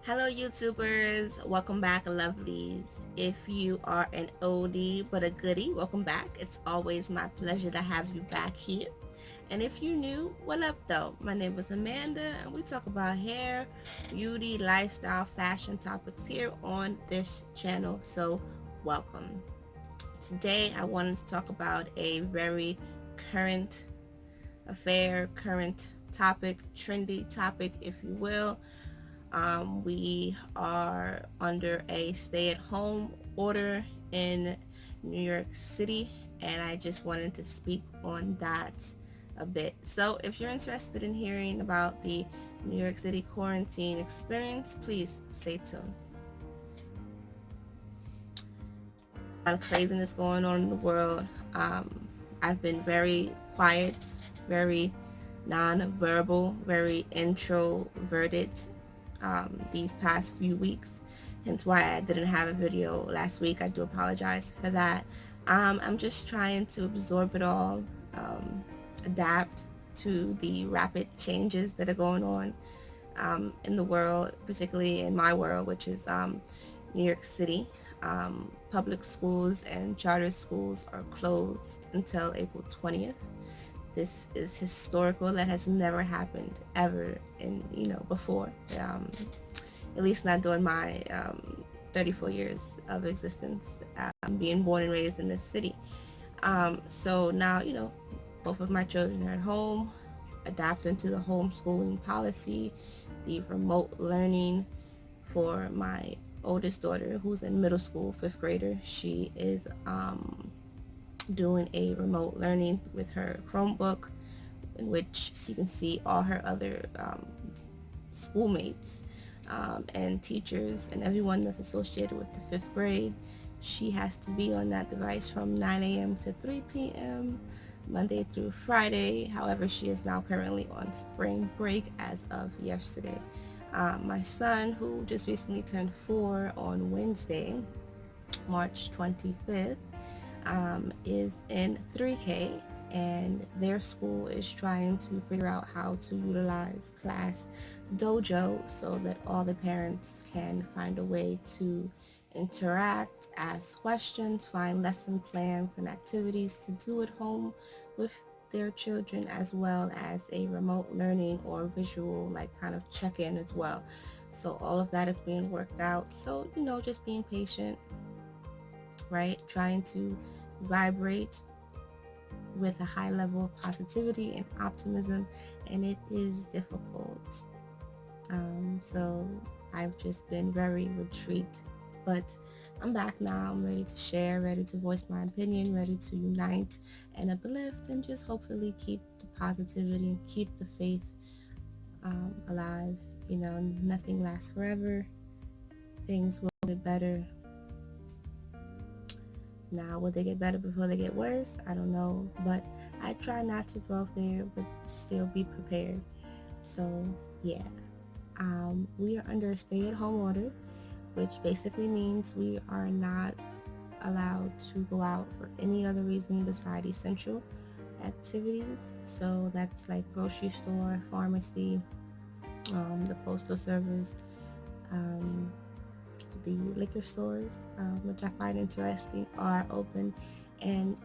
Hello YouTubers, welcome back lovelies. If you are an oldie but a goodie, welcome back. It's always my pleasure to have you back here. And if you're new, what up though? My name is Amanda and we talk about hair, beauty, lifestyle, fashion topics here on this channel. So welcome. Today I wanted to talk about a very current affair, current topic, trendy topic if you will. We are under a stay-at-home order in New York City, and I just wanted to speak on that a bit. So if you're interested in hearing about the New York City quarantine experience, please stay tuned. A lot of craziness going on in the world. I've been very quiet, very non-verbal, very introverted these past few weeks, hence why I didn't have a video last week. I do apologize for that. I'm just trying to absorb it all, adapt to the rapid changes that are going on in the world, particularly in my world, which is New York City. Public schools and charter schools are closed until April 20th. This is historical. That has never happened ever before, at least not during my 34 years of existence, being born and raised in this city. So now, both of my children are at home, adapting to the homeschooling policy, the remote learning. For my oldest daughter, who's in middle school, fifth grader, she is doing a remote learning with her Chromebook, in which she can see all her other schoolmates and teachers and everyone that's associated with the fifth grade. She has to be on that device from 9 a.m. to 3 p.m. Monday through Friday. However, she is now currently on spring break as of yesterday. My son, who just recently turned 4 on Wednesday, March 25th, is in 3K, and their school is trying to figure out how to utilize Class Dojo so that all the parents can find a way to interact, ask questions, find lesson plans and activities to do at home with their children, as well as a remote learning or visual kind of check-in as well. So all of that is being worked out. So just being patient, right? Trying to vibrate with a high level of positivity and optimism, and it is difficult. So I've just been very retreat, but I'm back now. I'm ready to share, ready to voice my opinion, ready to unite and uplift, and just hopefully keep the positivity and keep the faith alive. Nothing lasts forever. Things will get better. Now, will they get better before they get worse? I don't know, but I try not to go there, but still be prepared. So, yeah. We are under a stay-at-home order, which basically means we are not allowed to go out for any other reason beside essential activities. So that's like grocery store, pharmacy, the postal service, the liquor stores, which I find interesting, are open, and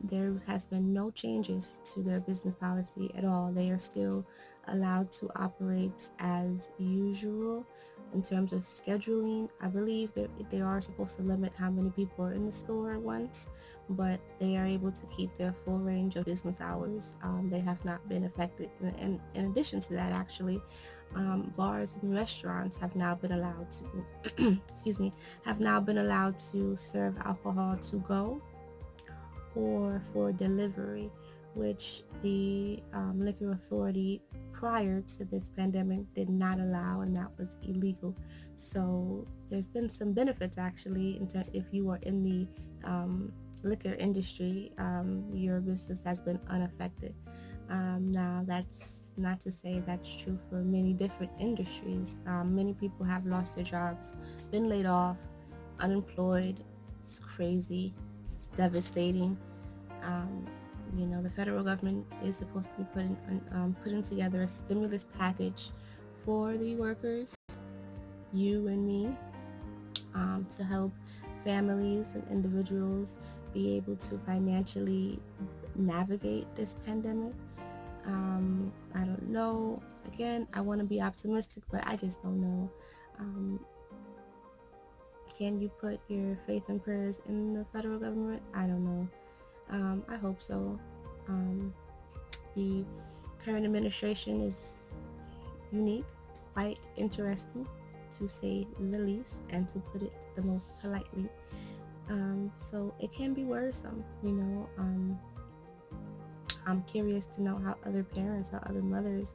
there has been no changes to their business policy at all. They are still allowed to operate as usual in terms of scheduling. I believe that they are supposed to limit how many people are in the store at once, but they are able to keep their full range of business hours. They have not been affected. And in addition to that, actually, bars and restaurants have now been allowed to have now been allowed to serve alcohol to go or for delivery, which the liquor authority prior to this pandemic did not allow, and that was illegal. So there's been some benefits actually if you are in the liquor industry. Your business has been unaffected. Now that's not to say that's true for many different industries. Many people have lost their jobs, been laid off, unemployed. It's crazy. It's devastating. The federal government is supposed to be putting together a stimulus package for the workers, you and me, to help families and individuals be able to financially navigate this pandemic. I don't know. Again, I want to be optimistic, but I just don't know. Um, can you put your faith and prayers in the federal government? I don't know. I hope so. Um, the current administration is unique, quite interesting, to say the least, and to put it the most politely. So it can be worrisome, you know. I'm curious to know how other parents, how other mothers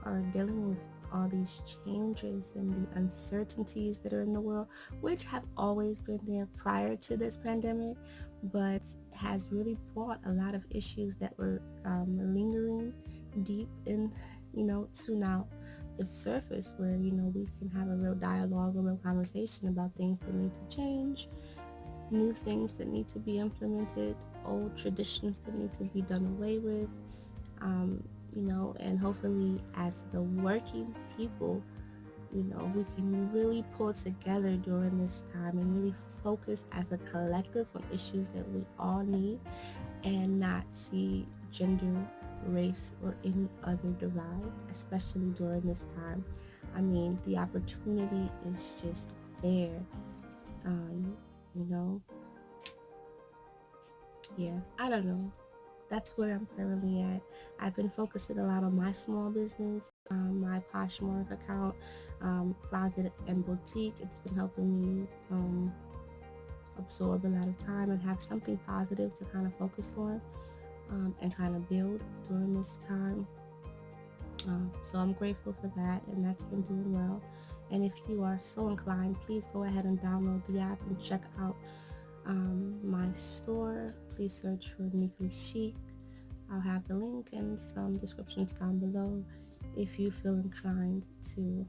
are dealing with all these changes and the uncertainties that are in the world, which have always been there prior to this pandemic, but has really brought a lot of issues that were lingering deep in, to now the surface, where, we can have a real dialogue, a real conversation about things that need to change, new things that need to be implemented, old traditions that need to be done away with, and hopefully as the working people, we can really pull together during this time and really focus as a collective on issues that we all need and not see gender, race, or any other divide, especially during this time. I mean, the opportunity is just there. Um, you know, yeah, I don't know. That's where I'm currently at. I've been focusing a lot on my small business, my POSHMARK account, closet and boutique. It's been helping me absorb a lot of time and have something positive to kind of focus on, and kind of build during this time. So I'm grateful for that, and that's been doing well. And if you are so inclined, please go ahead and download the app and check out my store. Please search for niquelychique. I'll have the link and some descriptions down below if you feel inclined to.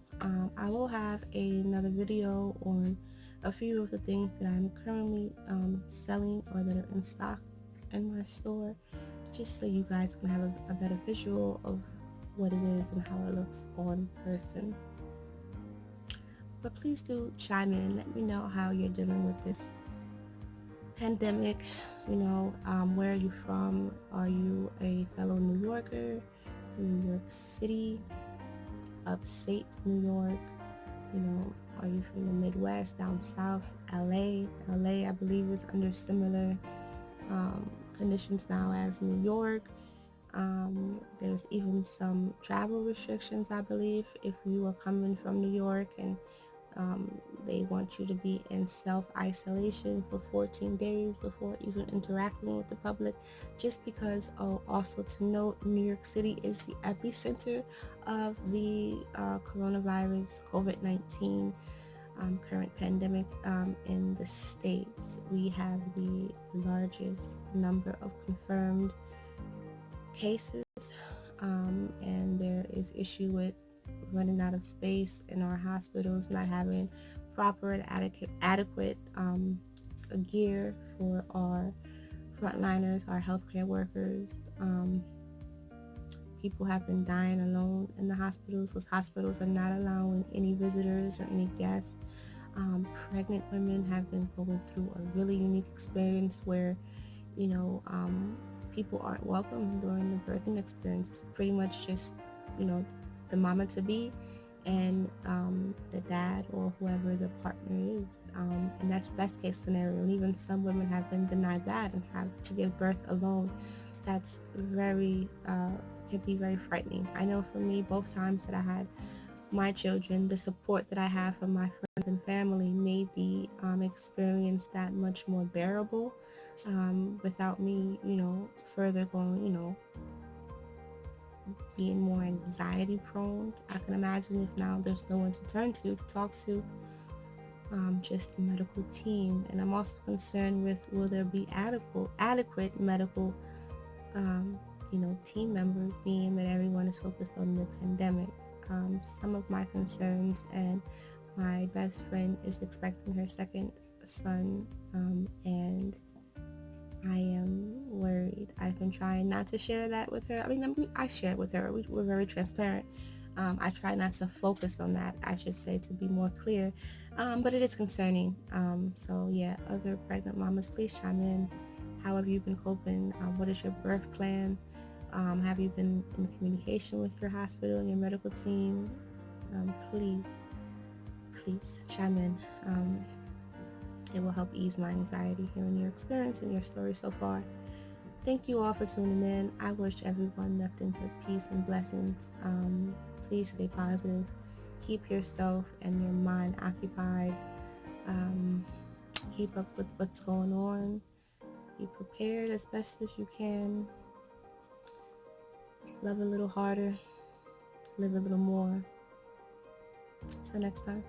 I will have another video on a few of the things that I'm currently selling or that are in stock in my store, just so you guys can have a better visual of what it is and how it looks on person. But please do chime in. Let me know how you're dealing with this pandemic. Where are you from? Are you a fellow New Yorker, New York City, upstate New York? Are you from the Midwest, down south, LA, I believe is under similar conditions now as New York. There's even some travel restrictions, I believe, if you are coming from New York, and they want you to be in self-isolation for 14 days before even interacting with the public, just because, also to note, New York City is the epicenter of the coronavirus, COVID-19 current pandemic in the States. We have the largest number of confirmed cases, and there is issue with running out of space in our hospitals, not having proper and adequate gear for our frontliners, our healthcare workers. People have been dying alone in the hospitals because hospitals are not allowing any visitors or any guests. Pregnant women have been going through a really unique experience where, people aren't welcome during the birthing experience. It's pretty much just, the mama to be and the dad or whoever the partner is. And that's best case scenario. And even some women have been denied that and have to give birth alone. That's can be very frightening. I know for me, both times that I had my children, the support that I have from my friends and family made the experience that much more bearable, without me, further going, being more anxiety prone. I can imagine if now there's no one to turn to talk to, just the medical team. And I'm also concerned with, will there be adequate medical team members, being that everyone is focused on the pandemic. Some of my concerns, and my best friend is expecting her second son, and I am worried. I've been trying not to share that with her. I share it with her. We're very transparent. I try not to focus on that, I should say, to be more clear. But it is concerning. So yeah, other pregnant mamas, please chime in. How have you been coping? What is your birth plan? Have you been in communication with your hospital and your medical team? Please, please chime in. It will help ease my anxiety hearing your experience and your story so far. Thank you all for tuning in. I wish everyone nothing but peace and blessings. Please stay positive. Keep yourself and your mind occupied. Um, keep up with what's going on. Be prepared as best as you can. Love a little harder. Live a little more. Till next time.